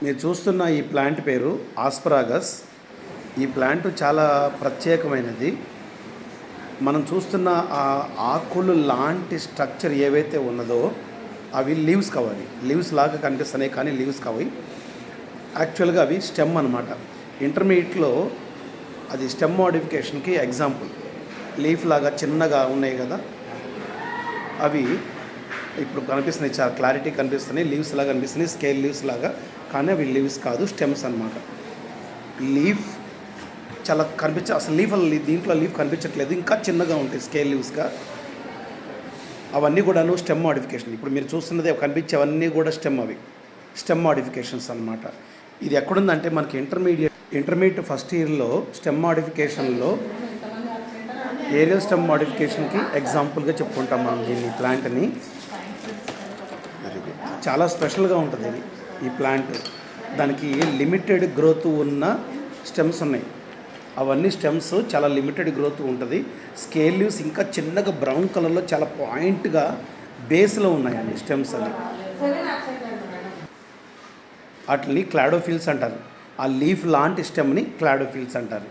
మీరు చూస్తున్న ఈ ప్లాంట్ పేరు ఆస్పరాగస్. ఈ ప్లాంట్ చాలా ప్రత్యేకమైనది. మనం చూస్తున్న ఆ ఆకులు లాంటి స్ట్రక్చర్ ఏవైతే ఉన్నదో అవి లీవ్స్ కావాలి. లీవ్స్ లాగా కనిపిస్తున్నాయి కానీ లీవ్స్ కావాలి. యాక్చువల్గా అవి స్టెమ్ అనమాట. ఇంటర్మీడియట్లో అది స్టెమ్ మోడిఫికేషన్కి ఎగ్జాంపుల్. లీఫ్ లాగా చిన్నగా ఉన్నాయి కదా, అవి ఇప్పుడు కనిపిస్తున్నాయి, చాలా క్లారిటీ కనిపిస్తున్నాయి. లీవ్స్ లాగా కనిపిస్తున్నాయి, స్కేల్ లీవ్స్ లాగా. కానీ అవి లీవ్స్ కాదు, స్టెమ్స్ అనమాట. లీఫ్ చాలా అసలు దీంట్లో లీఫ్ కనిపించట్లేదు, ఇంకా చిన్నగా ఉంటాయి స్కేల్ లీవ్స్గా. అవన్నీ కూడాను స్టెమ్ మోడిఫికేషన్. ఇప్పుడు మీరు చూస్తున్నది కనిపించేవన్నీ కూడా స్టెమ్ మోడిఫికేషన్స్ అనమాట. ఇది ఎక్కడుందంటే మనకి ఇంటర్మీడియట్ ఫస్ట్ ఇయర్లో స్టెమ్ మోడిఫికేషన్లో ఏరియల్ స్టెమ్ మోడిఫికేషన్కి ఎగ్జాంపుల్గా చెప్పుకుంటాం మనం దీన్ని, ప్లాంట్ని. చాలా స్పెషల్గా ఉంటుంది ఈ ప్లాంట్. దానికి లిమిటెడ్ గ్రోత్ ఉన్న స్టెమ్స్ ఉన్నాయి. అవన్నీ స్టెమ్స్ చాలా లిమిటెడ్ గ్రోత్ ఉంటుంది. స్కేల్ లీవ్స్ ఇంకా చిన్నగా బ్రౌన్ కలర్లో చాలా పాయింట్గా బేస్లో ఉన్నాయండి స్టెమ్స్ అని. వాటిని క్లాడోఫిల్స్ అంటారు. ఆ లీఫ్ లాంటి స్టెమ్ని క్లాడోఫిల్స్ అంటారు.